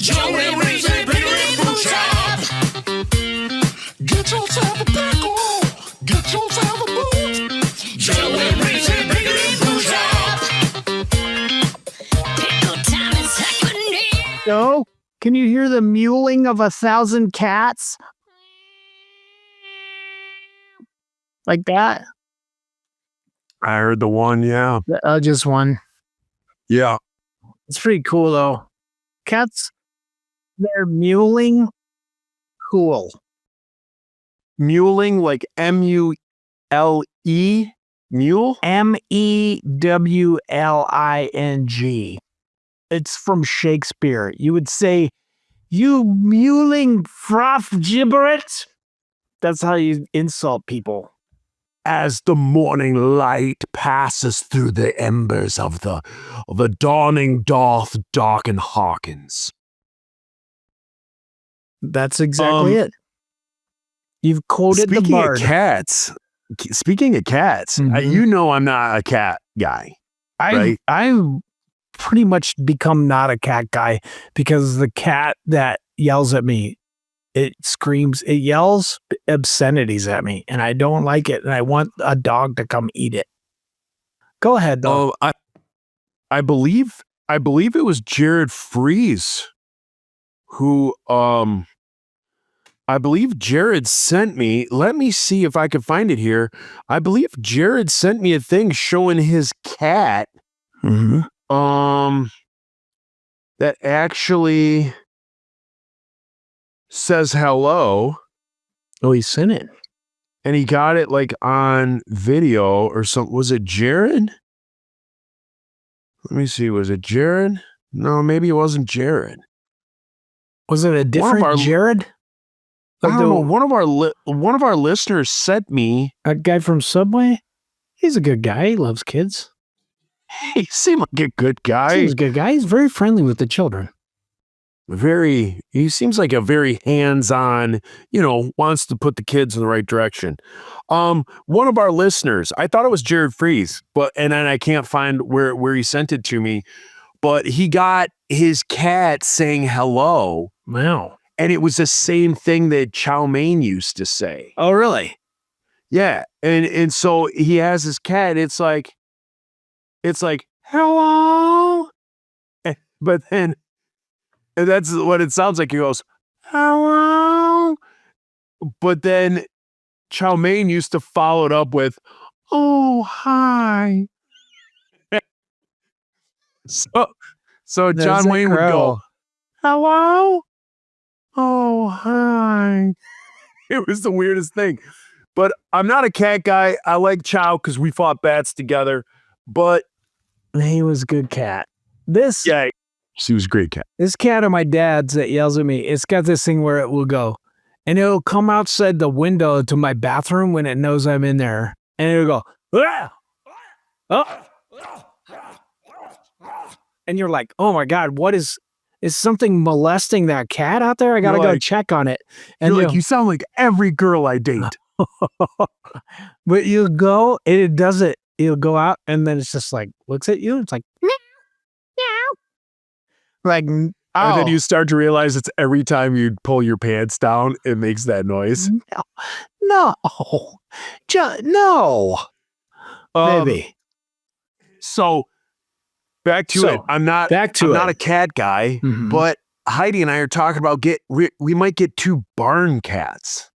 Joey Reason, Piggly Food Shop. Get yourself a pickle. Get yourself a boot. Joey Reason, Piggly Food Shop. Pickle time is happening. So, can you hear the mewling of 1,000 cats? Like that? I heard the one, yeah. Just one. Yeah. It's pretty cool, though. Cats, they're mewling. Cool. Mewling, like M-U-L-E? Mule? M-E-W-L-I-N-G. It's from Shakespeare. You would say, "You mewling froth gibberet." That's how you insult people. As the morning light passes through the embers of the dawning doth darken hearkens. That's exactly it. You've quoted the bard. Speaking of cats, you know I'm not a cat guy. Right? I've pretty much become not a cat guy because the cat that yells at me, it screams, it yells obscenities at me, and I don't like it, and I want a dog to come eat it. Go ahead, though. I believe it was Jared Fries who I believe Jared sent me. Let me see if I can find it here. I believe Jared sent me a thing showing his cat. That actually says hello. Oh, he sent it. And he got it like on video or something. Was it Jared? Let me see. Was it Jared? No, maybe it wasn't Jared. Was it a different Jared? I don't know. One of our listeners sent me a guy from Subway. He's a good guy. He loves kids. He seemed like a good guy. He's a good guy. He's very friendly with the children. He seems like a very hands-on, wants to put the kids in the right direction. One of our listeners, I thought it was Jared Fries, and then I can't find where he sent it to me, but he got his cat saying hello. Wow. And it was the same thing that Chow Mein used to say. Oh, really? Yeah. And so he has his cat. It's like, hello. But then, and that's what it sounds like. He goes, hello. But then Chow Mein used to follow it up with, oh, hi. So John Wayne would go, hello. Oh, hi. It was the weirdest thing. But I'm not a cat guy. I like Chow because we fought bats together. But he was a good cat. She was a great cat. This cat of my dad's that yells at me, it's got this thing where it will go. And it'll come outside the window to my bathroom when it knows I'm in there. And it'll go, ah! Oh. And you're like, oh my God, what is something molesting that cat out there? I gotta go check on it. And you're like, you sound like every girl I date. But you go, and it does it. You'll go out, and then it's just like, looks at you, it's like, meow. Like, and then you start to realize it's every time you pull your pants down, it makes that noise. No. Maybe. So back to it. I'm not a cat guy, but Heidi and I are talking about we might get 2 barn cats.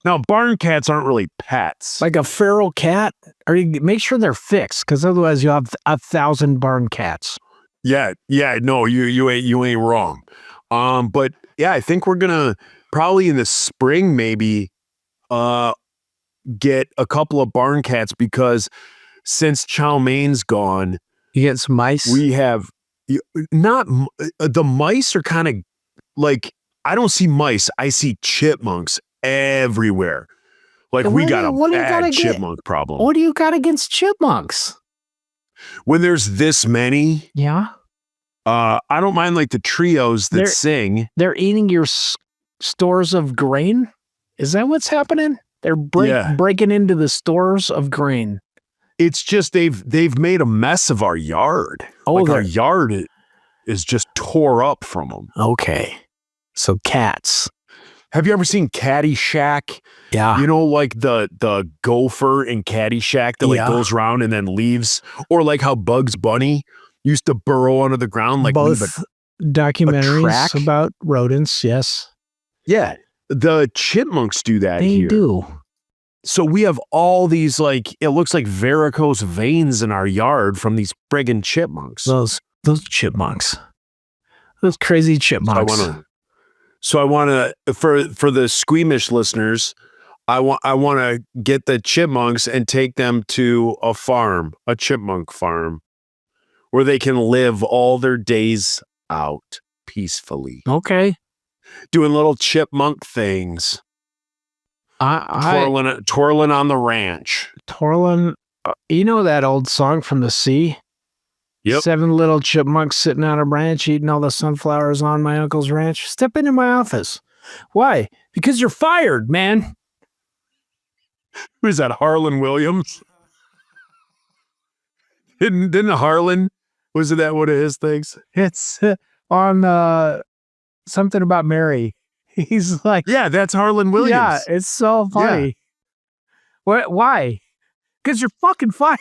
Now, barn cats aren't really pets. Like a feral cat? Or make sure they're fixed, because otherwise you have 1,000 barn cats. Yeah, no, you ain't wrong. But yeah, I think we're gonna probably in the spring maybe get a couple of barn cats, because since Chow Main's gone, you get some mice. We have the mice are kind of like, I don't see mice, I see chipmunks everywhere. Like, we got a bad chipmunk problem. What do you got against chipmunks? When there's this many, yeah. I don't mind like the trios that sing. They're eating your stores of grain. Is that what's happening? They're breaking into the stores of grain. It's just they've made a mess of our yard. Our yard is just tore up from them. Okay. So cats. Have you ever seen Caddyshack? Yeah. You know, like the gopher in Caddyshack that like Yeah. goes around and then leaves, or like how Bugs Bunny used to burrow under the ground, like leave both a documentaries track? about rodents. Yes, yeah. The chipmunks do that they here. do. So we have all these like it looks like varicose veins in our yard from these friggin' chipmunks. Those chipmunks. Those crazy chipmunks. So I want to for the squeamish listeners, I want to get the chipmunks and take them to a farm, a chipmunk farm, where they can live all their days out peacefully, Okay. doing little chipmunk things, twirling on the ranch. Twirling. You know that old song from the sea? Yep. 7 little chipmunks sitting on a branch eating all the sunflowers on my uncle's ranch. Step into my office. Why? Because you're fired, man. Who's that? Harlan Williams? Didn't Harlan? Was it that one of his things? It's on something about Mary. He's like, Yeah, that's Harlan Williams. yeah, it's so funny. Why? Because you're fucking fired.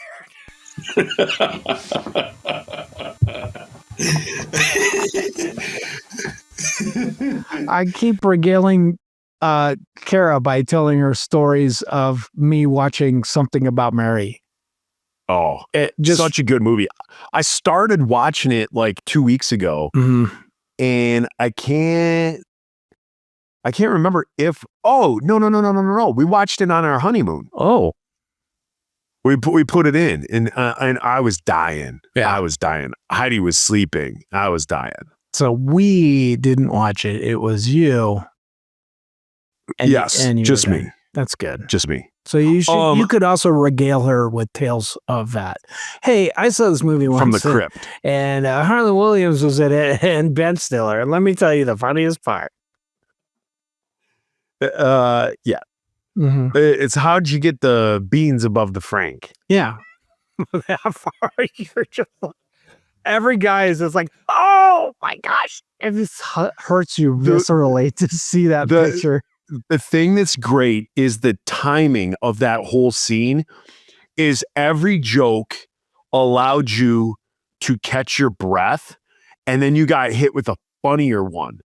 I keep regaling Kara by telling her stories of me watching Something About Mary. Oh, Just such a good movie. I started watching it like 2 weeks ago, Mhm. and I can't remember if. Oh, no. We watched it on our honeymoon. Oh, We put it in, and I was dying. Yeah. I was dying. Heidi was sleeping. I was dying. so we didn't watch it. It was you. Yes, you just were me. there. That's good. Just me. So you should. You Um, could also regale her with tales of that. Hey, I saw this movie once From the crypt. and Harlan Williams was in it, and Ben Stiller. And let me tell you the funniest part. Yeah. It's how'd you get the beans above the Frank? Yeah. That far, you're just like, every guy is just like, oh my gosh. It just hurts you viscerally to see that the- picture. The thing that's great is the timing of that whole scene is every joke allowed you to catch your breath, and then you got hit with a funnier one.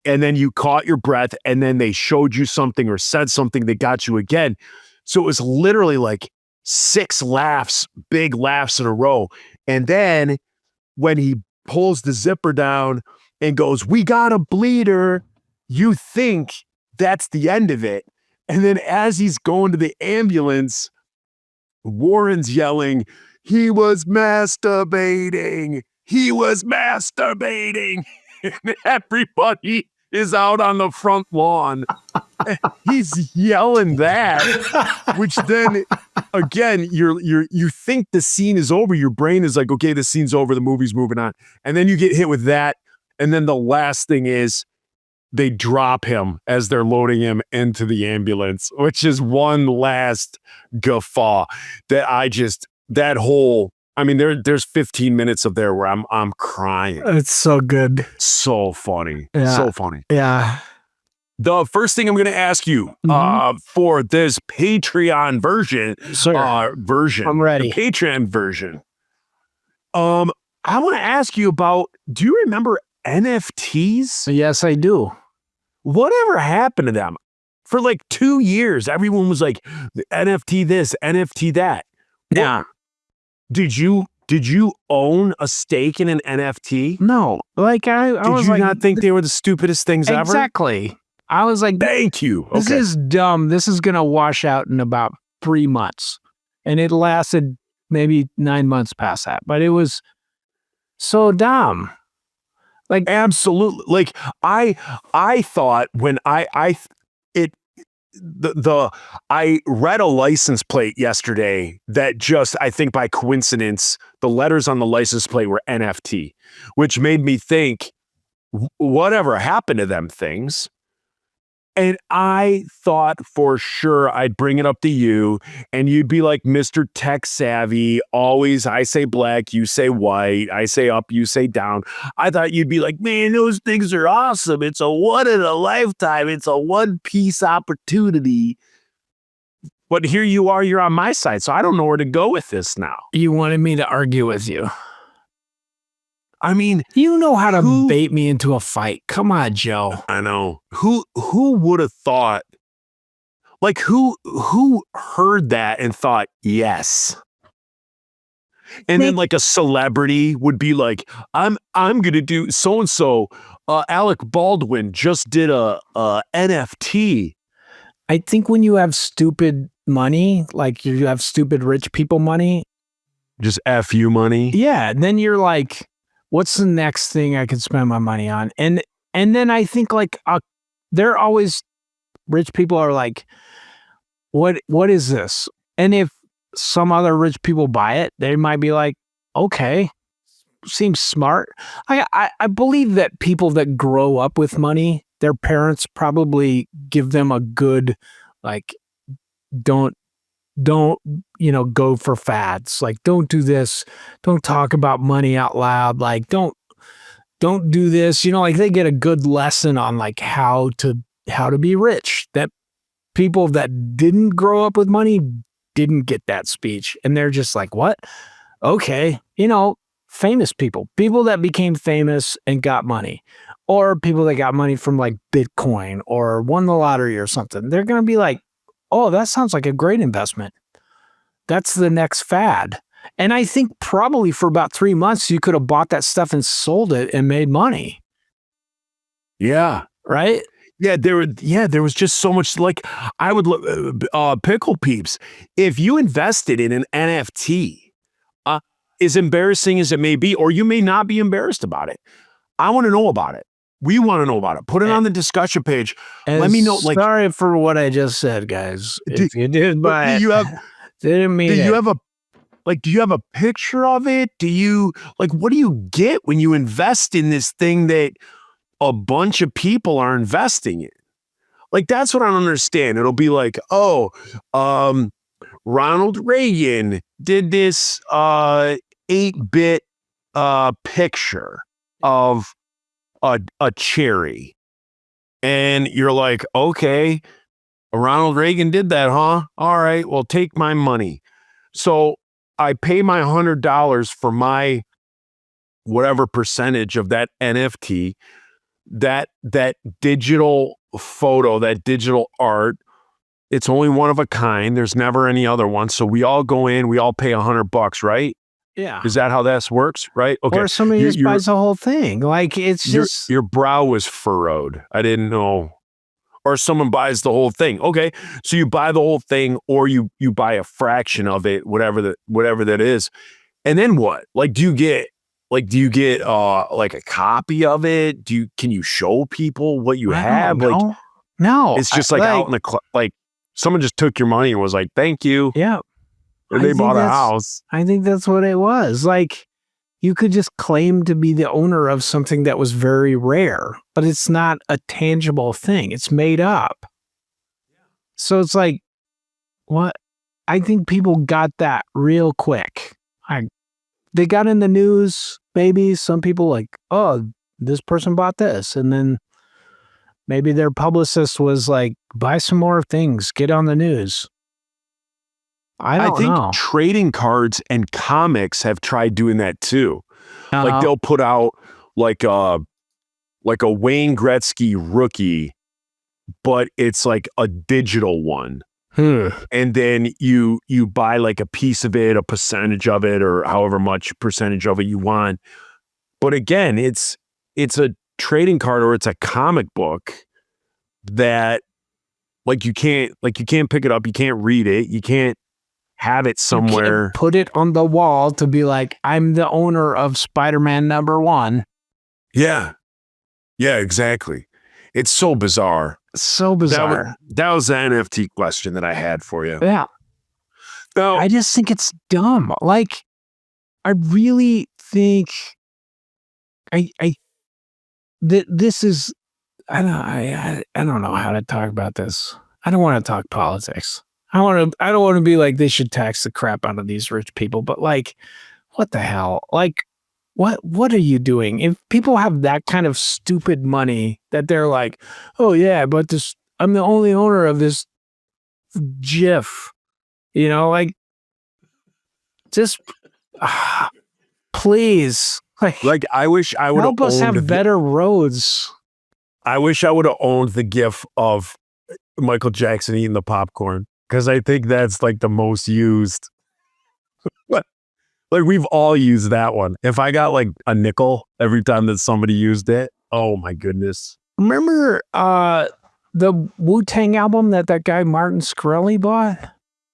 And then you caught your breath, and then they showed you something or said something that got you again. So it was literally like 6 laughs, big laughs in a row. And then when he pulls the zipper down and goes, "We got a bleeder," you think that's the end of it. And then as he's going to the ambulance, Warren's yelling, "He was masturbating. He was masturbating." And everybody is out on the front lawn. He's yelling that, which then again, you think the scene is over. Your brain is like, okay, the scene's over, the movie's moving on. And then you get hit with that. And then the last thing is they drop him as they're loading him into the ambulance, which is one last guffaw that whole, I mean, there's 15 minutes of there where I'm crying. It's so good. So funny. Yeah. So funny. Yeah. The first thing I'm going to ask you Mhm. for this Patreon version, Sir, I'm ready. the Patreon version. I want to ask you about, do you remember NFTs? Yes, I do. Whatever happened to them? For like 2 years, everyone was like, NFT this, NFT that. Yeah. Did you own a stake in an NFT? No, like I Did was you like, not think they were the stupidest things ever? exactly. I was like, Thank you. this Okay. is dumb. This is going to wash out in about 3 months. And it lasted maybe 9 months past that, but it was so dumb. Like, Absolutely. Like I thought when I read a license plate yesterday that just, I think by coincidence, the letters on the license plate were NFT, which made me think, whatever happened to them things? And I thought for sure I'd bring it up to you and you'd be like Mr. Tech Savvy. Always, I say black, you say white. I say up, you say down. I thought you'd be like, man, those things are awesome. It's a one in a lifetime. It's a one-piece opportunity. But here you are, you're on my side. So I don't know where to go with this now. You wanted me to argue with you. I mean, You know how to Who- bait me into a fight. Come on, Joe. I know. Who would have thought, like who heard that and thought, yes. And then like a celebrity would be like, I'm gonna do so and so. Alec Baldwin just did a NFT. I think when you have stupid money, like you have stupid rich people money, Just F you money. yeah, then you're like, what's the next thing I could spend my money on? And then I think like they're always rich people are like, what is this? And if some other rich people buy it, they might be like, okay, seems smart. I believe that people that grow up with money, their parents probably give them a good, like, don't go for fads. Like, don't do this. Don't talk about money out loud. Like, don't do this. Like they get a good lesson on like how to be rich. That people that didn't grow up with money didn't get that speech. And they're just like, what? Okay. Famous people that became famous and got money, or people that got money from like Bitcoin or won the lottery or something. They're going to be like, oh, that sounds like a great investment. That's the next fad. And I think probably for about 3 months, you could have bought that stuff and sold it and made money. Yeah. Right? Yeah, there was just so much. Like, I would look, Pickle Peeps, if you invested in an NFT, as embarrassing as it may be, or you may not be embarrassed about it, I want to know about it. We want to know about it. Put it on the discussion page. Let me know. Like, sorry for what I just said, guys. If you did buy do you have? didn't mean Do you it. have a? Like, do you have a picture of it? Do you like? What do you get when you invest in this thing that a bunch of people are investing in? Like, that's what I don't understand. It'll be like, oh, Ronald Reagan did this 8-bit picture of a cherry. And you're like, okay, Ronald Reagan did that, huh? All right, well, take my money. So I pay my $100 for my whatever percentage of that NFT, that digital photo, that digital art. It's only one of a kind. There's never any other one. So we all go in, we all pay $100, right? Yeah. Is that how this works? Right? Okay. Or somebody just buys the whole thing. Like, it's just your brow was furrowed. I didn't know. Or someone buys the whole thing. Okay. So you buy the whole thing, or you buy a fraction of it, whatever that is. And then what? Like, do you get like a copy of it? Can you show people what you have? Like, no. it's just like out in the like someone just took your money and was like, thank you. Yeah. And they bought a house. I think that's what it was. Like, you could just claim to be the owner of something that was very rare, but it's not a tangible thing. It's made up. So it's like, what? I think people got that real quick. They got in the news, maybe some people like, oh, this person bought this. And then maybe their publicist was like, buy some more things, get on the news. I think know. Trading cards and comics have tried doing that too. Like, they'll put out like a Wayne Gretzky rookie, but it's like a digital one. And then you buy like a piece of it, a percentage of it, or however much percentage of it you want. But again, it's a trading card, or it's a comic book that like you can't pick it up, you can't read it, you can't have it somewhere. Put it on the wall to be like, I'm the owner of Spider-Man #1. Yeah. Yeah, exactly. It's so bizarre. So bizarre. That was the NFT question that I had for you. Yeah. No, I just think it's dumb. Like, I really think this is I don't know how to talk about this. I don't want to talk politics. I don't want to be like they should tax the crap out of these rich people, but like, what the hell? Like, what are you doing? If people have that kind of stupid money that they're like, oh yeah, but this I'm the only owner of this GIF, like just please, Like I wish I would have help us have owned. better roads. I wish I would have owned the GIF of Michael Jackson eating the popcorn because I think that's like the most used. Like we've all used that one. If I got like a nickel every time that somebody used it, oh my goodness. Remember the Wu-Tang album that guy Martin Shkreli bought?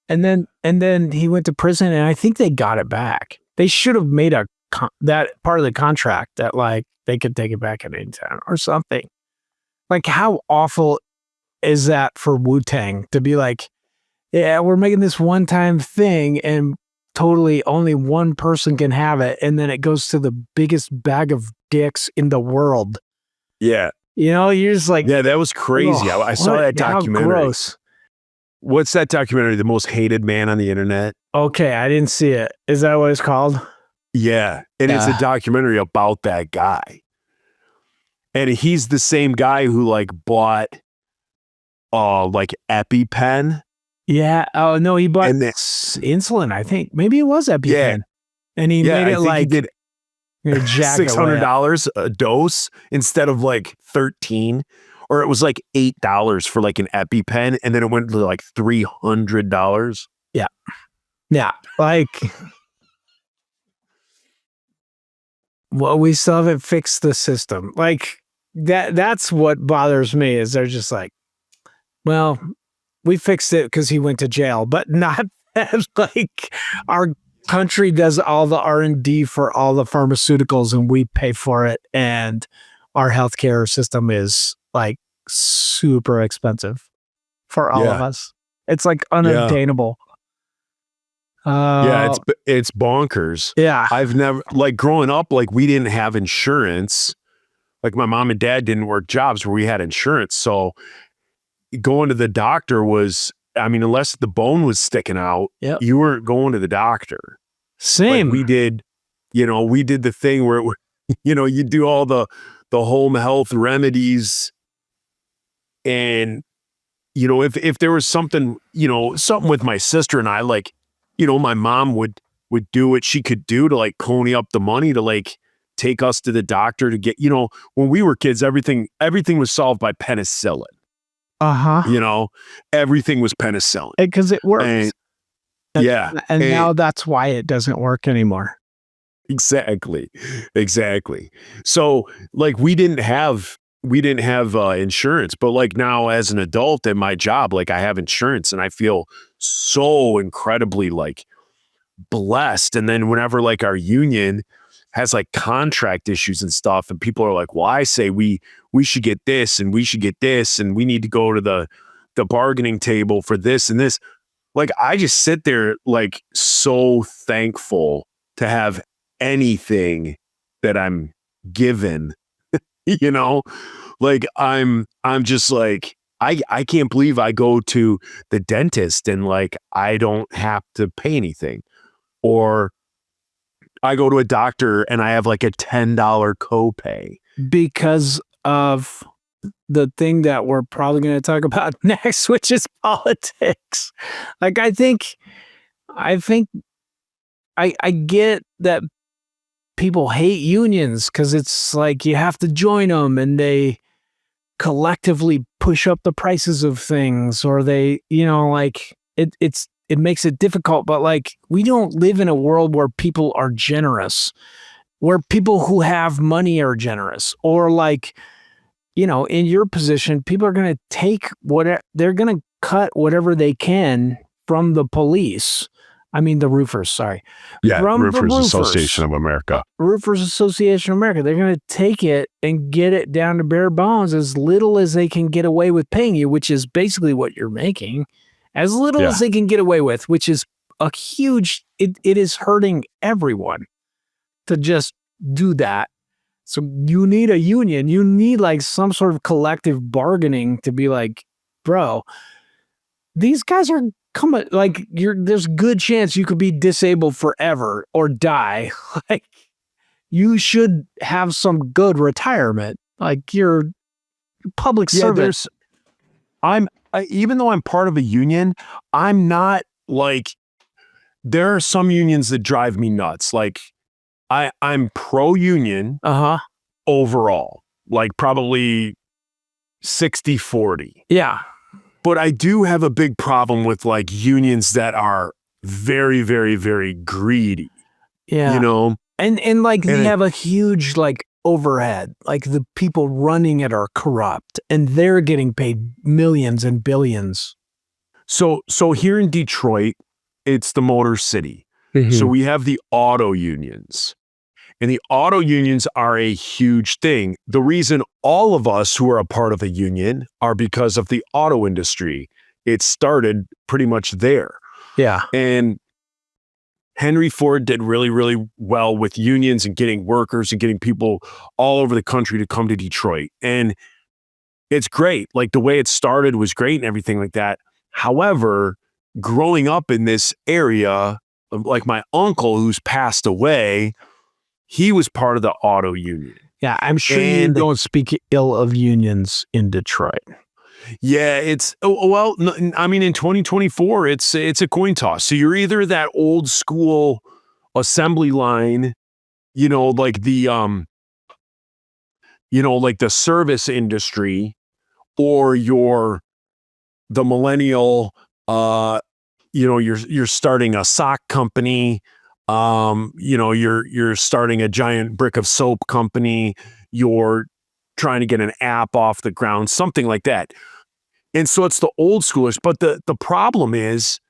And then he went to prison and I think they got it back. They should have made that part of the contract that like they could take it back at any time or something. Like how awful is that for Wu-Tang to be like, yeah, we're making this one-time thing and totally only one person can have it, and then it goes to the biggest bag of dicks in the world. Yeah. You're just like, Yeah, that was crazy. I saw that documentary. How gross. What's that documentary? The Most Hated Man on the Internet? Okay, I didn't see it. Is that what it's called? Yeah. And it's a documentary about that guy. And he's the same guy who like bought like EpiPen. Yeah. Oh no, he bought And then- insulin. I think maybe it was EpiPen. Yeah. And he Yeah, made I it think like he did jack it away. $600 a dose instead of like 13, or it was like $8 for like an EpiPen, and then it went to like $300. Yeah, like, well, we still haven't fixed the system. Like that's what bothers me is they're just like, well, we fixed it because he went to jail, but not that like our country does all the R&D for all the pharmaceuticals and we pay for it, and our healthcare system is like super expensive for all of us. It's like unobtainable. Yeah, it's bonkers. Yeah. I've never, like growing up, like we didn't have insurance. Like my mom and dad didn't work jobs where we had insurance. So going to the doctor was, I mean, unless the bone was sticking out, Yep. you weren't going to the doctor. Same. Like we did the thing where, you do all the home health remedies. And, if there was something, something with my sister and I, like, my mom would do what she could do to like coney up the money to like take us to the doctor to get, when we were kids, everything was solved by penicillin. Everything was penicillin. Because it works. And, And now that's why it doesn't work anymore. Exactly. So like we didn't have insurance, but like now as an adult in my job, like I have insurance and I feel so incredibly like blessed. And then whenever like our union has like contract issues and stuff, and people are like, well, I say we should get this and we should get this and we need to go to the bargaining table for this and this. Like I just sit there like so thankful to have anything that I'm given. Like I'm just like, I can't believe I go to the dentist and like, I don't have to pay anything, or I go to a doctor and I have like a $10 copay. Because of the thing that we're probably going to talk about next, which is politics. Like, I think I get that people hate unions because it's like you have to join them and they collectively push up the prices of things, or they, like it makes it difficult. But like, we don't live in a world where people are generous, where people who have money are generous, or like, in your position, people are going to take they're going to cut whatever they can from the police. I mean, the roofers, sorry. Yeah, From the Roofers Association of America. Roofers Association of America. They're going to take it and get it down to bare bones, as little as they can get away with paying you, which is basically what you're making, as little as they can get away with, which is a huge, it is hurting everyone to just do that. So you need a union. You need like some sort of collective bargaining to be like, bro, these guys are coming. Like there's good chance you could be disabled forever or die. Like you should have some good retirement. Like you're public service. Even though I'm part of a union, I'm not like, there are some unions that drive me nuts. Like I'm pro-union overall, like probably 60-40. Yeah. But I do have a big problem with like unions that are very, very, very greedy. Yeah. You know? And like they have a huge like overhead. Like the people running it are corrupt and they're getting paid millions and billions. So here in Detroit, it's the Motor City. Mm-hmm. So we have the auto unions. And the auto unions are a huge thing. The reason all of us who are a part of a union are because of the auto industry. It started pretty much there. Yeah. And Henry Ford did really, really well with unions and getting workers and getting people all over the country to come to Detroit. And it's great. Like the way it started was great and everything like that. However, growing up in this area, like my uncle who's passed away, he was part of the auto union. Yeah, I'm sure you don't speak ill of unions in Detroit. Yeah, I mean, in 2024, it's a coin toss. So you're either that old school assembly line, you know, like the like the service industry, or you're the millennial, you're starting a sock company. You're starting a giant brick of soap company, you're trying to get an app off the ground, something like that. And so it's the old schoolers. But the problem is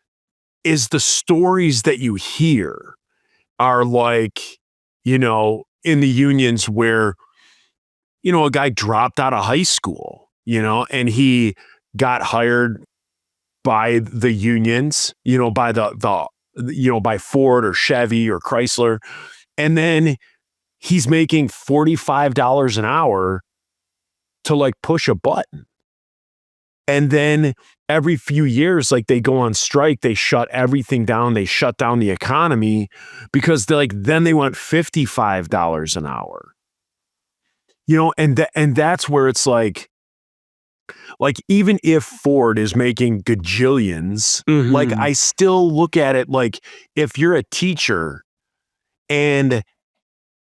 the stories that you hear are like, in the unions where, a guy dropped out of high school, and he got hired by the unions, by by Ford or Chevy or Chrysler. And then he's making $45 an hour to like push a button. And then every few years, like they go on strike, they shut everything down. They shut down the economy because then they want $55 an hour, and that's where it's like even if Ford is making gajillions, like I still look at it like if you're a teacher and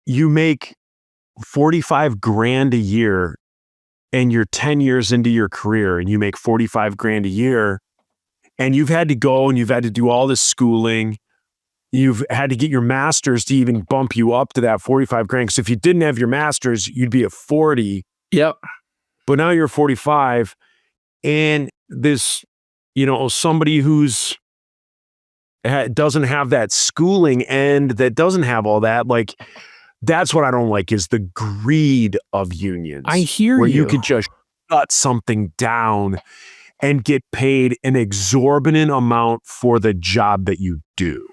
you make 45 grand a year and you're 10 years into your career and you make 45 grand a year and you've had to go and you've had to do all this schooling, you've had to get your master's to even bump you up to that 45 grand. Because if you didn't have your master's, you'd be at 40. Yep. But now you're 45 and this, somebody who's doesn't have that schooling and that doesn't have all that, like, that's what I don't like is the greed of unions. I hear where you. You could just shut something down and get paid an exorbitant amount for the job that you do.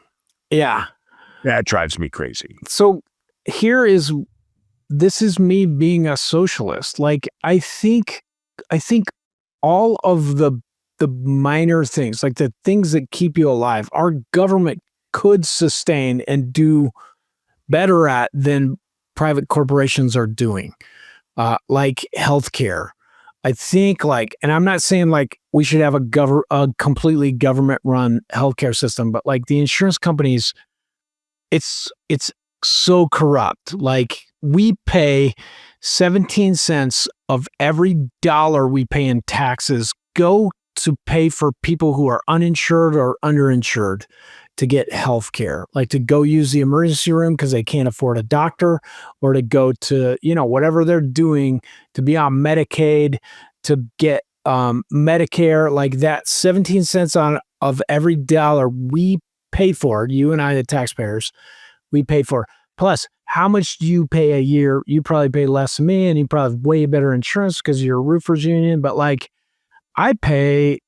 Yeah. That drives me crazy. So this is me being a socialist. Like, I think all of the minor things, like the things that keep you alive, our government could sustain and do better at than private corporations are doing, like healthcare. I think and I'm not saying like we should have a completely government-run healthcare system, but like the insurance companies, it's so corrupt. Like we pay 17 cents of every dollar we pay in taxes go to pay for people who are uninsured or underinsured to get health care, like to go use the emergency room because they can't afford a doctor, or to go to, whatever they're doing to be on Medicaid, to get Medicare, like that 17 cents of every dollar we pay for, you and I, the taxpayers, we pay for. Plus, how much do you pay a year? You probably pay less than me and you probably have way better insurance because you're a roofers union, but like I pay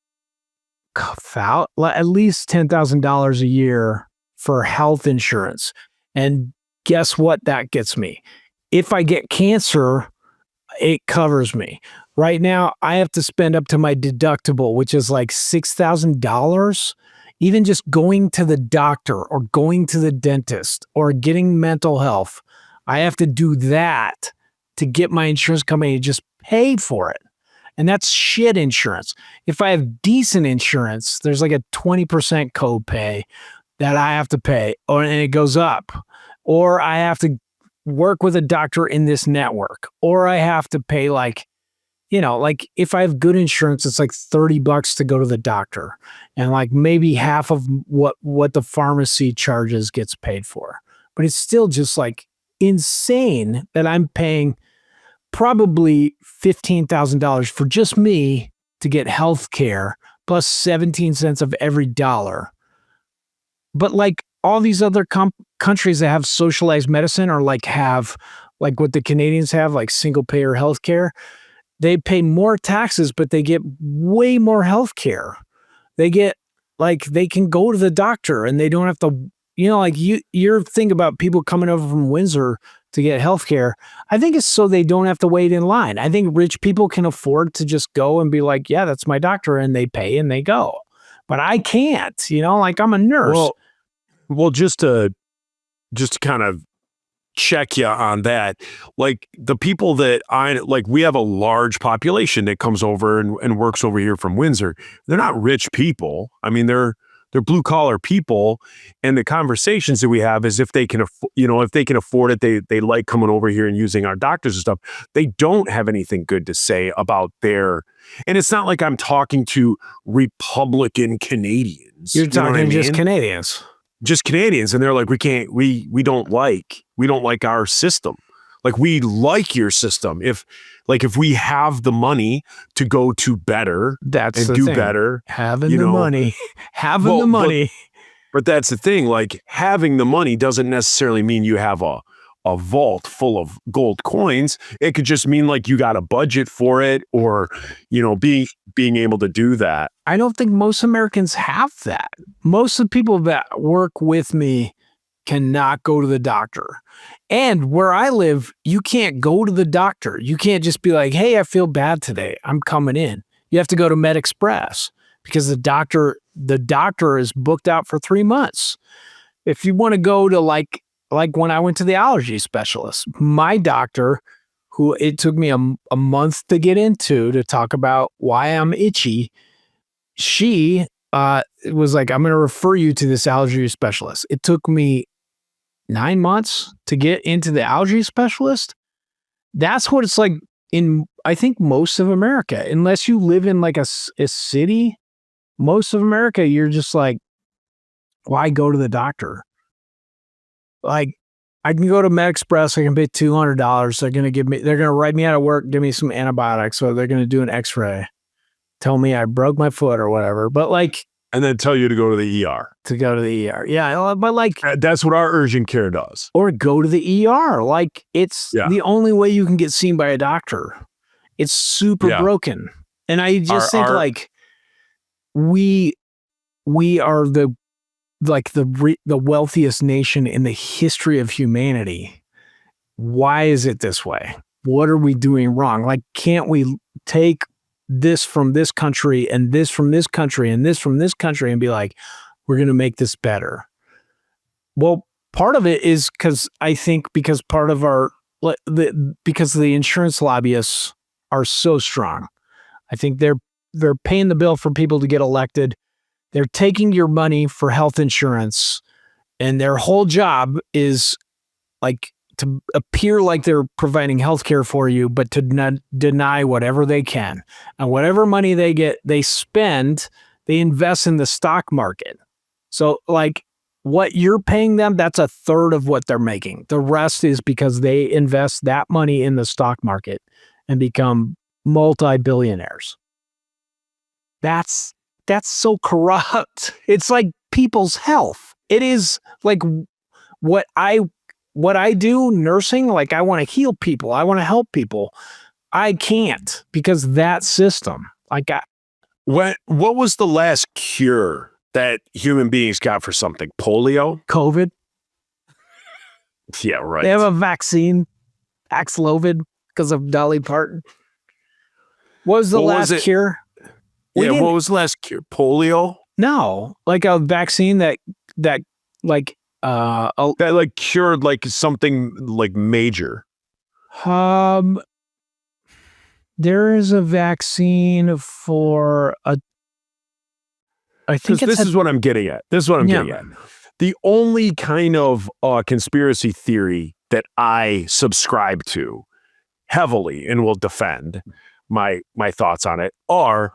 at least $10,000 a year for health insurance. And guess what that gets me? if I get cancer, it covers me. Right now, I have to spend up to my deductible, which is like $6,000. Even just going to the doctor or going to the dentist or getting mental health, I have to do that to get my insurance company to just pay for it. And that's shit insurance. If I have decent insurance, there's like a 20% copay that I have to pay, and it goes up. Or I have to work with a doctor in this network, or I have to pay like if I have good insurance, it's like $30 to go to the doctor, and like maybe half of what the pharmacy charges gets paid for. But it's still just like insane that I'm paying probably $15,000 for just me to get health care plus 17 cents of every dollar. But like all these other countries that have socialized medicine or like have like what the Canadians have, like single payer health care, they pay more taxes, but they get way more health care. They get like they can go to the doctor and they don't have to, like your thing about people coming over from Windsor to get health care, I think it's so they don't have to wait in line. I think rich people can afford to just go and be like, yeah, that's my doctor, and they pay and they go. But I can't, like I'm a nurse. Well, just to kind of check you on that, like the people that we have a large population that comes over and works over here from Windsor. They're not rich people. I mean, they're blue collar people, and the conversations that we have is if they can afford it, they like coming over here and using our doctors and stuff. They don't have anything good to say about and it's not like I'm talking to Republican Canadians. You're talking just Canadians. Just Canadians, and they're like, we don't like our system. Like, we like your system. If we have the money to go to better and do better, having the money. But that's the thing. Like, having the money doesn't necessarily mean you have a vault full of gold coins. It could just mean like you got a budget for it, or being able to do that. I don't think most Americans have that. Most of the people that work with me cannot go to the doctor. And where I live, you can't go to the doctor. You can't just be like, hey, I feel bad today, I'm coming in. You have to go to MedExpress because the doctor is booked out for 3 months. If you want to go to like when I went to the allergy specialist, my doctor, who it took me a month to get into to talk about why I'm itchy, she was like, I'm going to refer you to this allergy specialist. It took me 9 months to get into the allergy specialist. That's what it's like in, I think, most of America. Unless you live in like a city, most of America, you're just like, why go to the doctor? Like, I can go to MedExpress, I can pay $200. They're going to write me out of work, give me some antibiotics, or they're going to do an x-ray, tell me I broke my foot or whatever. But like, and then tell you to go to the ER. Yeah, but like, that's what our urgent care does. Or go to the ER. Like, it's the only way you can get seen by a doctor. It's super broken. And I just think like we are the wealthiest nation in the history of humanity. Why is it this way? What are we doing wrong? Like, can't we take this from this country and this from this country and this from this country and be like, we're going to make this better? Well, part of it is because part of because the insurance lobbyists are so strong. I think they're paying the bill for people to get elected. They're taking your money for health insurance, and their whole job is like to appear like they're providing health care for you, but to deny whatever they can. And whatever money they get, they spend, they invest in the stock market. So like what you're paying them, that's a third of what they're making. The rest is because they invest that money in the stock market and become multi-billionaires. That's so corrupt. It's like people's health. It is like what I do, nursing, like I want to heal people. I want to help people. I can't because that system, what was the last cure that human beings got for something? Polio? COVID. Yeah, right. They have a vaccine. Paxlovid because of Dolly Parton. What was the What was last it? cure? We Yeah, didn't- what was the last cure? Polio? No, like a vaccine that like That like cured like something like major. there is a vaccine for a. I think Because it's this is what I'm getting at. This is what I'm Yeah. getting at. The only kind of conspiracy theory that I subscribe to heavily and will defend my thoughts on it are,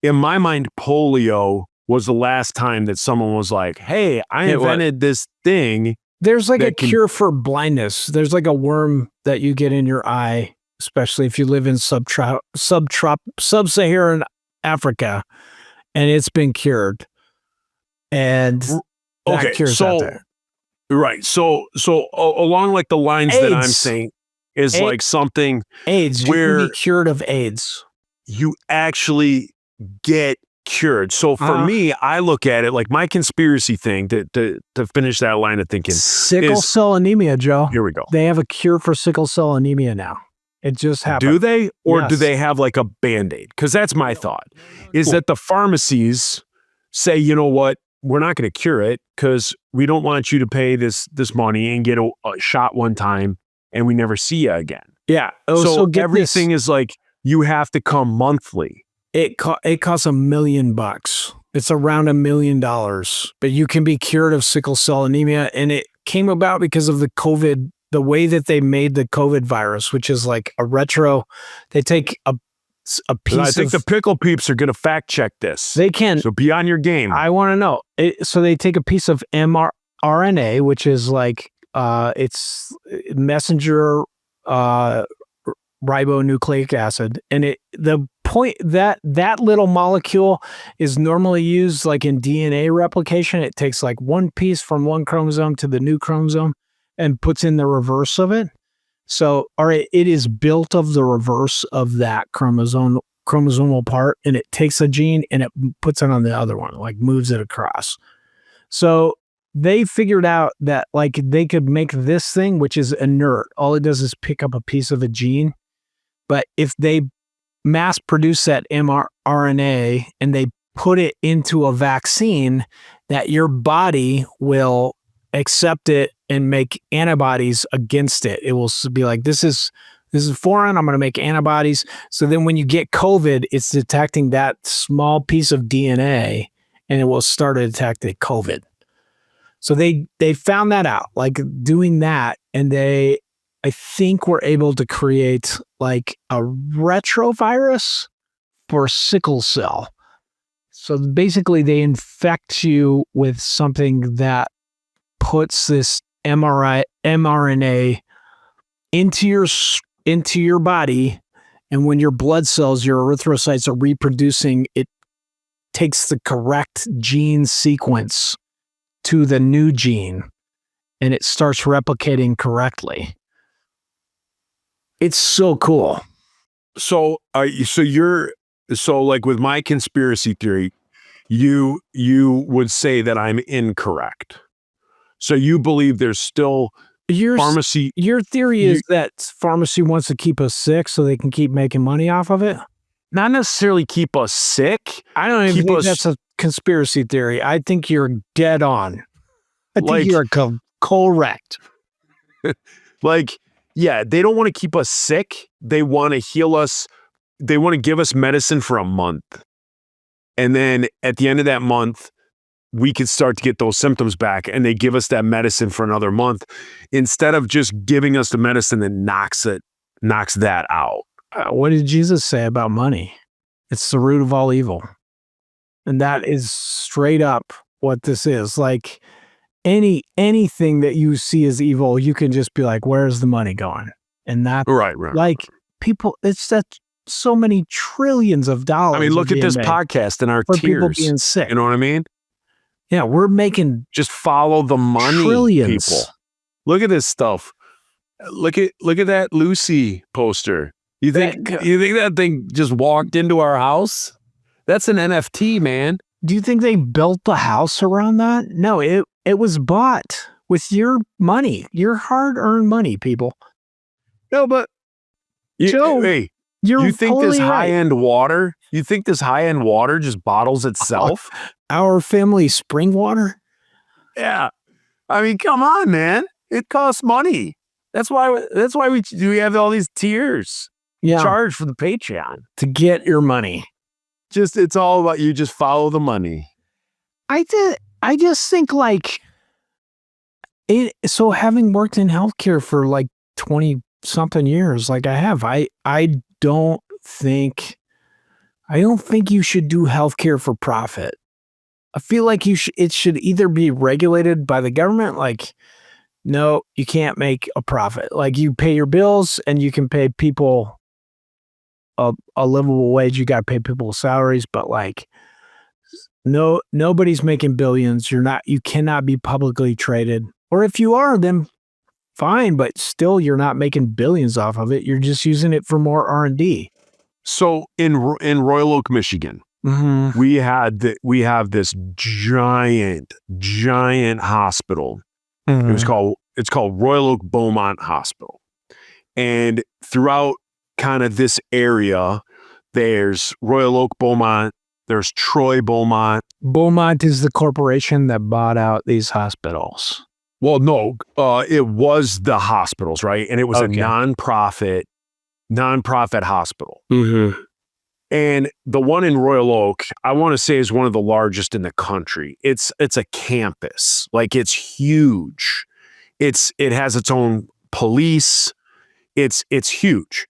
in my mind, polio was the last time that someone was like, hey, I Hey, what? invented this thing. There's like a that can- cure for blindness. There's like a worm that you get in your eye, especially if you live in sub-Saharan Africa, and it's been cured. And that cure's out there. right. So along like the lines that I'm AIDS. saying is AIDS. like something AIDS, you can where- be cured of AIDS. you actually get cured. So for Uh-huh. me, I look at it like my conspiracy thing to finish that line of thinking. Sickle is- cell anemia, Joe. Here we go. They have a cure for sickle cell anemia now. It just happened. Do they, or do Yes. they have like a Band-Aid? Because that's my thought, is Cool. that the pharmacies say, you know what, we're not going to cure it because we don't want you to pay this money and get a shot one time and we never see you again. Yeah. Oh, so get everything this. is like, you have to come monthly. It costs $1 million. It's around $1 million, but you can be cured of sickle cell anemia. And it came about because of the COVID, the way that they made the COVID virus, which is like a retro. They take a piece And I think of, the pickle peeps are going to fact check this. they can, So be on your game. I want to know. So they take a piece of mRNA, which is like, it's messenger, ribonucleic acid, and the point that little molecule is normally used like in DNA replication. It takes like one piece from one chromosome to the new chromosome and puts in the reverse of it. So, it is built of the reverse of that chromosomal part, and it takes a gene and it puts it on the other one, like moves it across. So they figured out that like they could make this thing, which is inert. All it does is pick up a piece of a gene. But if they mass produce that mRNA and they put it into a vaccine, that your body will accept it and make antibodies against it. It will be like, this is foreign. I'm going to make antibodies. So then when you get COVID, it's detecting that small piece of DNA and it will start detecting COVID. So they found that out, like doing that. And I think were able to create like a retrovirus for sickle cell. So basically they infect you with something that puts this mRNA into your body, and when your blood cells, your erythrocytes are reproducing, it takes the correct gene sequence to the new gene, and it starts replicating correctly. It's so cool. So like with my conspiracy theory, you would say that I'm incorrect. So you believe there's still pharmacy. Your theory is that pharmacy wants to keep us sick so they can keep making money off of it? Not necessarily keep us sick. I don't even Keep think us- that's a conspiracy theory. I think you're dead on. I think Like- you're correct. Like, yeah, they don't want to keep us sick. They want to heal us. They want to give us medicine for a month. And then at the end of that month, we could start to get those symptoms back, and they give us that medicine for another month instead of just giving us the medicine that knocks that out. What did Jesus say about money? It's the root of all evil. And that is straight up what this is. Like anything that you see as evil, you can just be like, where's the money going? And that, Right. like, people, it's that so many trillions of dollars. I mean, look are at this being made podcast and our for people tears. being sick. You know what I mean? Yeah, we're making Just follow the money, trillions. people. Look at this stuff. Look at that Lucy poster. You think that thing just walked into our house? That's an NFT, man. Do you think they built the house around that? No, it was bought with your money, your hard-earned money, people. No, but You- Joe, hey, you're you think totally this right. high-end water? You think this high-end water just bottles itself? Our family spring water? Yeah. I mean, come on, man. It costs money. That's why we have all these tiers. Yeah. Charge for the Patreon. To get your money. It's all about you just follow the money. I just think like so having worked in healthcare for like 20 something years, like I have, I don't think you should do healthcare for profit. I feel like it should either be regulated by the government, like, no, you can't make a profit. Like you pay your bills and you can pay people a livable wage. You got to pay people salaries, but like, nobody's making billions. You cannot be publicly traded. Or if you are, then fine, but still you're not making billions off of it. You're just using it for more R&D. So in Royal Oak, Michigan, Mm-hmm. we have this giant hospital. It's called Royal Oak Beaumont Hospital. And throughout kind of this area, there's Royal Oak Beaumont, there's Troy Beaumont. Beaumont is the corporation that bought out these hospitals. Well, no, it was the hospitals, right? And it was Okay. a nonprofit hospital. Mm-hmm. And the one in Royal Oak, I want to say, is one of the largest in the country. It's a campus, like it's huge. It has its own police. It's huge,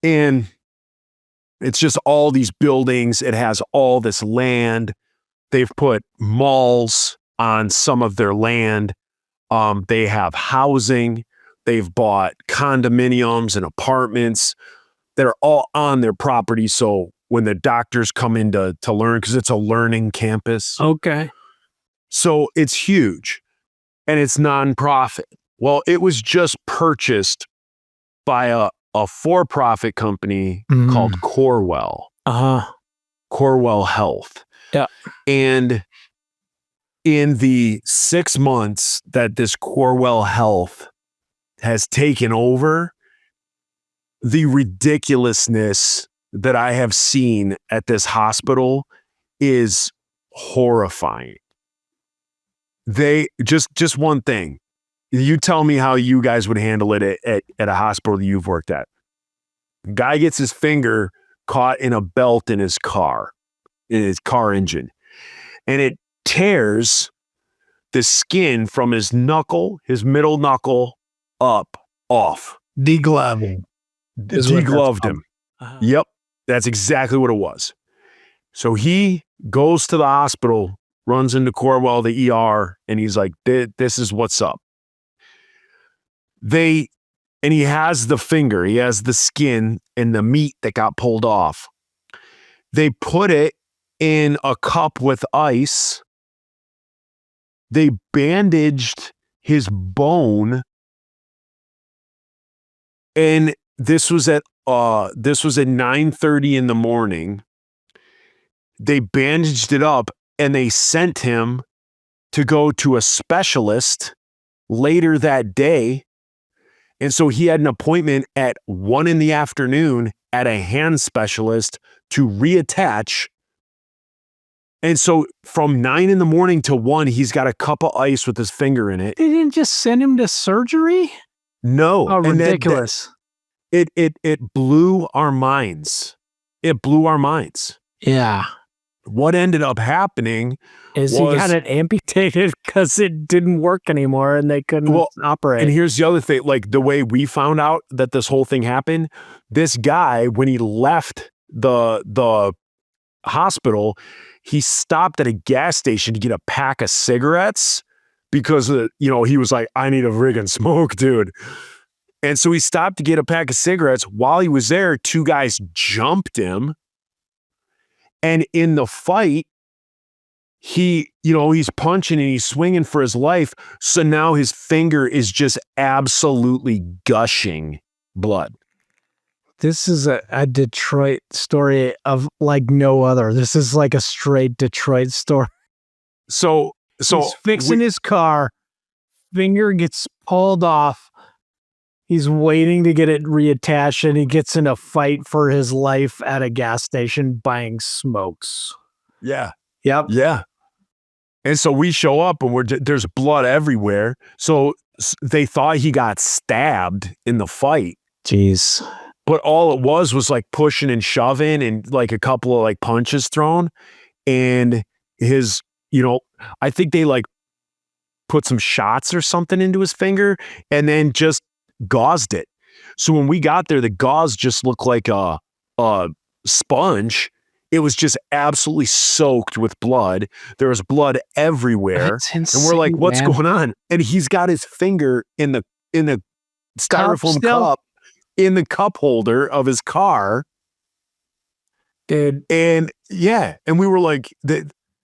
and it's just all these buildings. It has all this land. They've put malls on some of their land. They have housing. They've bought condominiums and apartments that are all on their property. So when the doctors come in to learn, because it's a learning campus. Okay. So it's huge and it's nonprofit. Well, it was just purchased by a for-profit company Mhm. called Corewell, Corewell Health. Yeah. And in the 6 months that this Corewell Health has taken over, the ridiculousness that I have seen at this hospital is horrifying. They just one thing. You tell me how you guys would handle it at a hospital that you've worked at. Guy gets his finger caught in a belt in his car engine, and it tears the skin from his middle knuckle off. Degloving. is what that's Degloved called. him. Yep, that's exactly what it was. So he goes to the hospital, runs into Corewell, the ER, and he's like, this is what's up. And he has the finger, he has the skin and the meat that got pulled off. They put it in a cup with ice. They bandaged his bone. And this was at 9:30 in the morning. They bandaged it up and they sent him to go to a specialist later that day. And so he had an appointment at 1 p.m. at a hand specialist to reattach. And so from 9 a.m. to 1, he's got a cup of ice with his finger in it. They didn't just send him to surgery? No. Oh, And ridiculous. It blew our minds. It blew our minds. Yeah. What ended up happening Is he got it amputated because it didn't work anymore and they couldn't operate? And here's the other thing, like the way we found out that this whole thing happened, this guy, when he left the hospital, he stopped at a gas station to get a pack of cigarettes because, he was like, I need a friggin' smoke, dude. And so he stopped to get a pack of cigarettes. While he was there, two guys jumped him. And in the fight, he's punching and he's swinging for his life. So now his finger is just absolutely gushing blood. This is a Detroit story of like no other. This is like a straight Detroit story. So he's fixing his car, finger gets pulled off. He's waiting to get it reattached, and he gets in a fight for his life at a gas station buying smokes. Yeah. Yep. Yeah. And so we show up and there's blood everywhere. So they thought he got stabbed in the fight. Jeez. But all it was like pushing and shoving and like a couple of like punches thrown. And his, I think they like put some shots or something into his finger and then just gauzed it. So when we got there, the gauze just looked like a sponge. It was just absolutely soaked with blood. There was blood everywhere. That's insane, and we're like, what's man. going on? And he's got his finger in the styrofoam still? cup in the cup holder of his car. Dude. And yeah, and we were like,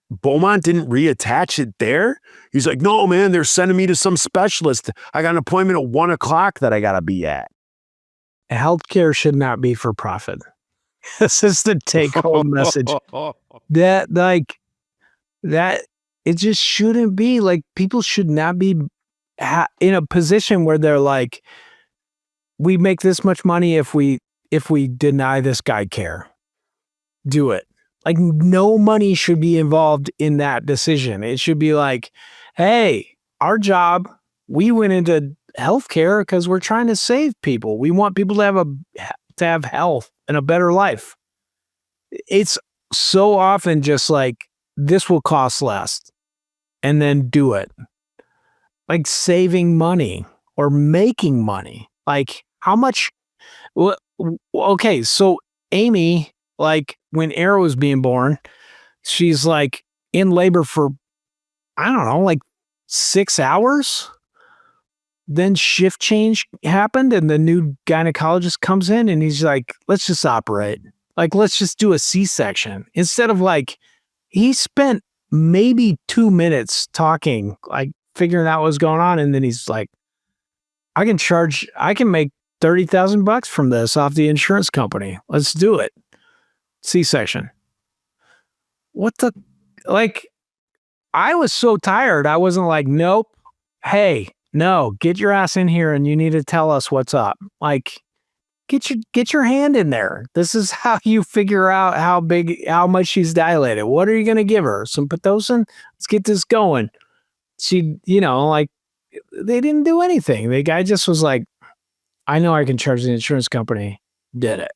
Beaumont didn't reattach it there. He's like, no, man, they're sending me to some specialist. I got an appointment at 1:00 that I got to be at. Healthcare should not be for profit. This is the take-home message. That it just shouldn't be. Like, people should not be in a position where they're like, we make this much money if we deny this guy care. Do it. Like, no money should be involved in that decision. It should be like, hey, our job, we went into healthcare because we're trying to save people. We want people to have health and a better life. It's so often just like, this will cost less, and then do it. Like saving money or making money. Like, how much? Okay, so Amy, like when Arrow was being born, she's like in labor for, I don't know, like 6 hours. Then shift change happened and the new gynecologist comes in and he's like, let's just operate. Like, let's just do a C-section. Instead of like, he spent maybe 2 minutes talking, like figuring out what's going on. And then he's like, I can make $30,000 from this off the insurance company. Let's do it. C-section. I was so tired. I wasn't like, nope. Hey, no, get your ass in here and you need to tell us what's up. Like, get your hand in there. This is how you figure out how much she's dilated. What are you going to give her? Some Pitocin? Let's get this going. She, like, they didn't do anything. The guy just was like, I know I can charge the insurance company. Did it.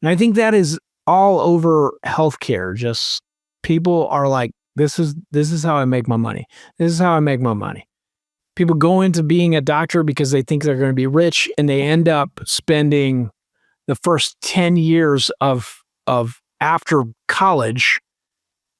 And I think that is all over healthcare. Just people are like, this is how I make my money. This is how I make my money. People go into being a doctor because they think they're going to be rich, and they end up spending the first 10 years of after college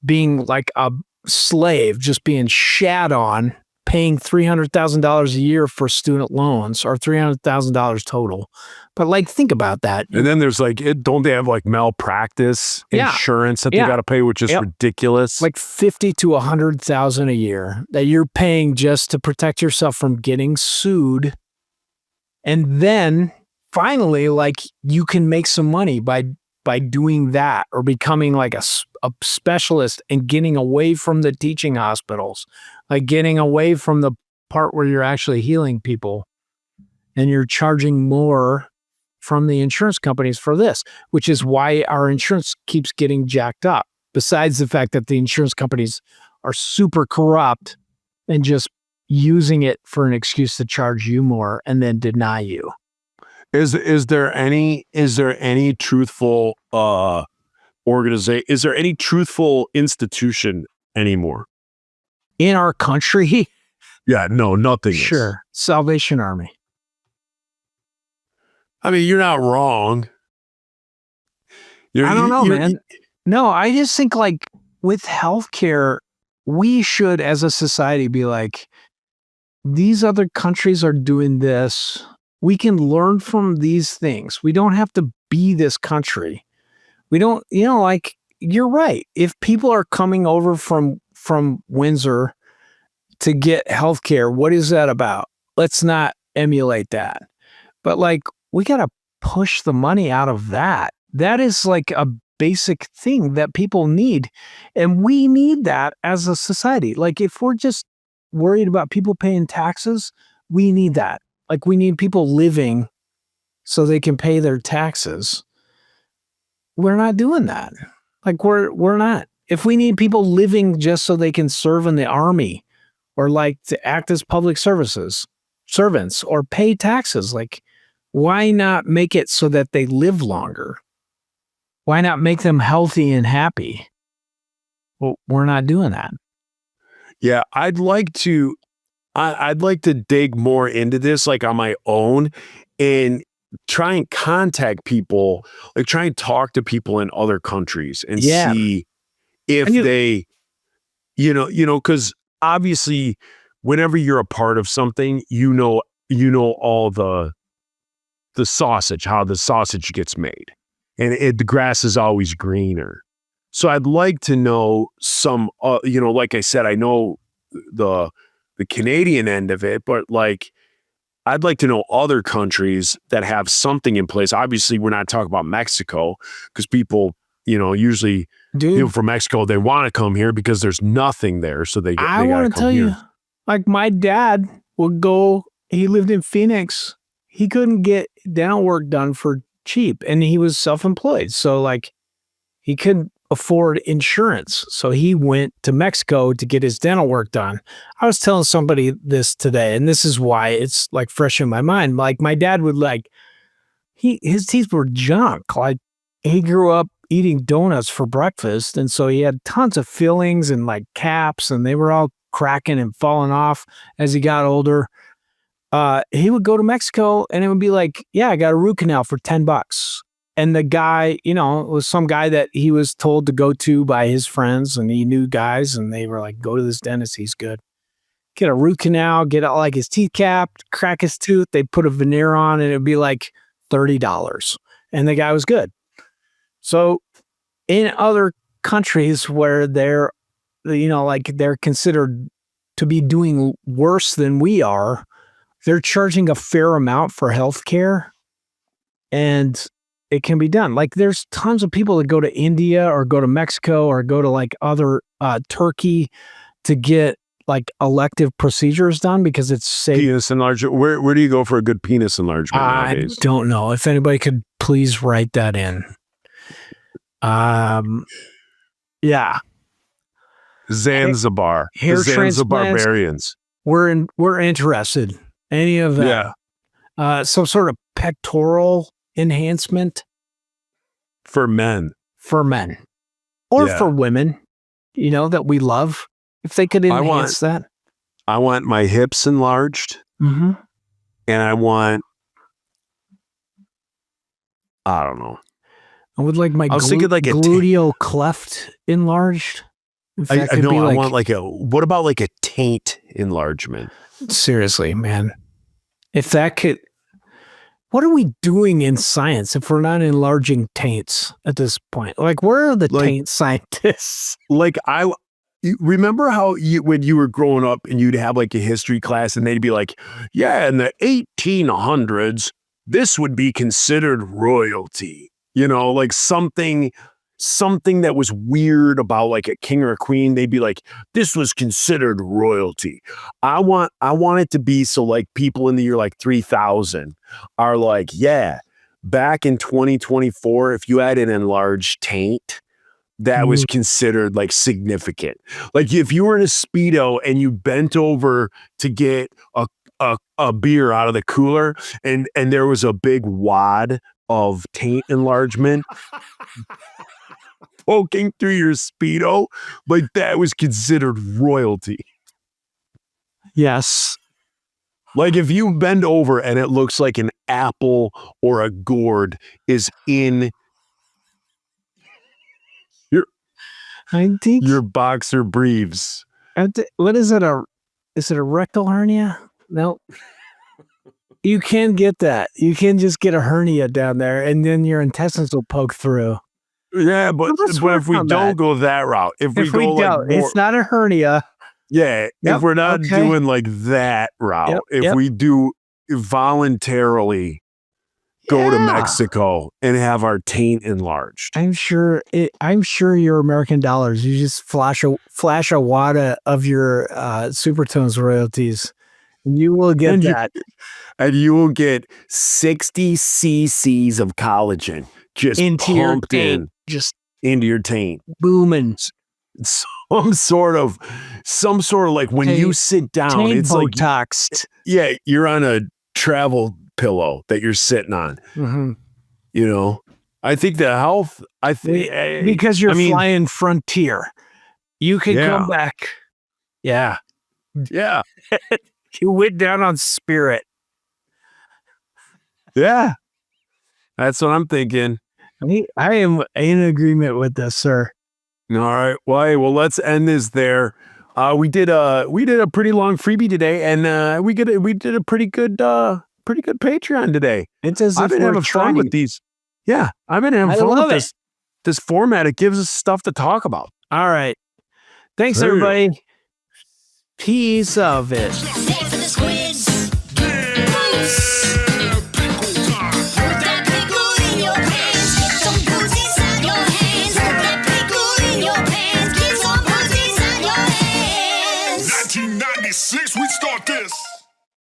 being like a slave, just being shat on, paying $300,000 a year for student loans, or $300,000 total. But like, think about that. And then there's like, don't they have like malpractice insurance that they Yeah. got to pay, which is Yep. ridiculous? Like $50,000 to $100,000 a year that you're paying just to protect yourself from getting sued. And then finally, like, you can make some money by doing that, or becoming like a specialist and getting away from the teaching hospitals, like getting away from the part where you're actually healing people, and you're charging more from the insurance companies for this, which is why our insurance keeps getting jacked up. Besides the fact that the insurance companies are super corrupt and just using it for an excuse to charge you more and then deny you. Is there any truthful organization? Is there any truthful institution anymore? In our country, Yeah, no, nothing. sure, Salvation Army. I mean, you're not wrong. I don't know, man. No, I just think like with healthcare, we should as a society be like, these other countries are doing this. We can learn from these things. We don't have to be this country. We don't, like, you're right. If people are coming over from Windsor to get healthcare, what is that about? Let's not emulate that. But like, we got to push the money out of that. That is like a basic thing that people need. And we need that as a society. Like, if we're just worried about people paying taxes, we need that. Like we need people living so they can pay their taxes. We're not doing that. Like we're not. If we need people living just so they can serve in the army or like to act as public servants or pay taxes, like why not make it so that they live longer? Why not make them healthy and happy? Well, we're not doing that. Yeah, I'd like to dig more into this like on my own and try and contact people, like try and talk to people in other countries and Yeah. see if And you- they, because obviously whenever you're a part of something, you know all the sausage, how the sausage gets made. And the grass is always greener. So I'd like to know some, like I said, I know the Canadian end of it, but like, I'd like to know other countries that have something in place. Obviously, we're not talking about Mexico because people, usually Dude, people from Mexico, they want to come here because there's nothing there. So they I gotta want to come tell here. you, like my dad would go, he lived in Phoenix. He couldn't get dental work done for cheap and he was self-employed. So like he couldn't afford insurance. So he went to Mexico to get his dental work done. I was telling somebody this today, and this is why it's like fresh in my mind. Like my dad would his teeth were junk. Like he grew up eating donuts for breakfast. And so he had tons of fillings and like caps and they were all cracking and falling off as he got older. He would go to Mexico and it would be like, yeah, I got a root canal for $10. And the guy, it was some guy that he was told to go to by his friends and he knew guys and they were like, go to this dentist. He's good. Get a root canal, get all like his teeth capped, crack his tooth. They put a veneer on and it'd be like $30. And the guy was good. So in other countries where they're considered to be doing worse than we are, they're charging a fair amount for healthcare and it can be done. Like there's tons of people that go to India or go to Mexico or go to like other Turkey to get like elective procedures done because it's safe. Penis enlargement. Where do you go for a good penis enlargement I nowadays? don't know. If anybody could please write that in. Yeah. Zanzibar. Hair The Zanzibar transplants. Barbarians. We're interested. Any of that. Yeah. Some sort of pectoral enhancement For men. for men or Yeah. for women, that we love. If they could enhance that. I want my hips enlarged Mm-hmm. and I want, I don't know. I would like my I was thinking like a gluteal cleft enlarged. If I that could know. be I like, want what about like a taint enlargement? seriously, man. If that could, what are we doing in science if we're not enlarging taints at this point? Like, where are the taint scientists? Like you remember how when you were growing up and you'd have like a history class and they'd be like, yeah, in the 1800s, this would be considered royalty, like something that was weird about like a king or a queen. They'd be like, this was considered royalty. I want it to be so like people in the year like 3000 are like, yeah, back in 2024, if you had an enlarged taint, that was considered like significant. Like if you were in a Speedo and you bent over to get a beer out of the cooler and there was a big wad of taint enlargement poking through your Speedo, like that was considered royalty. Yes. Like if you bend over and it looks like an apple or a gourd is in I think your boxer briefs. what is it? Is it a rectal hernia? No. You can get that. You can just get a hernia down there and then your intestines will poke through. Yeah, but Let's if work we on don't that. go that route, if we If go we like don't, more, it's not a hernia. yeah, Yep, if we're not okay. doing like that route, Yep, if yep. we do voluntarily go to Yeah. Mexico and have our taint enlarged. I'm sure your American dollars. You just flash a wad of your Supertones royalties, You will get And you- that. And you will get 60 cc's of collagen just Into your pumped in taint. Just into your taint. booming. Some sort of like when you Taint- sit down, Taint it's like, Botoxed. yeah, you're on a travel pillow that you're sitting on, Mhm. you know? I think the health, Because you're I mean- flying Frontier. You can Yeah. come back. Yeah. yeah, You went down on Spirit. yeah. That's what I'm thinking. I am in agreement with this, sir. All right. Well, hey, let's end this there. We did a pretty long freebie today, and we did a pretty good Patreon today. It's as if I've been we're having fun trying. with these. Yeah, I've been having I fun love with it. this format. It gives us stuff to talk about. All right. Thanks, There you go. everybody. Piece of it. Say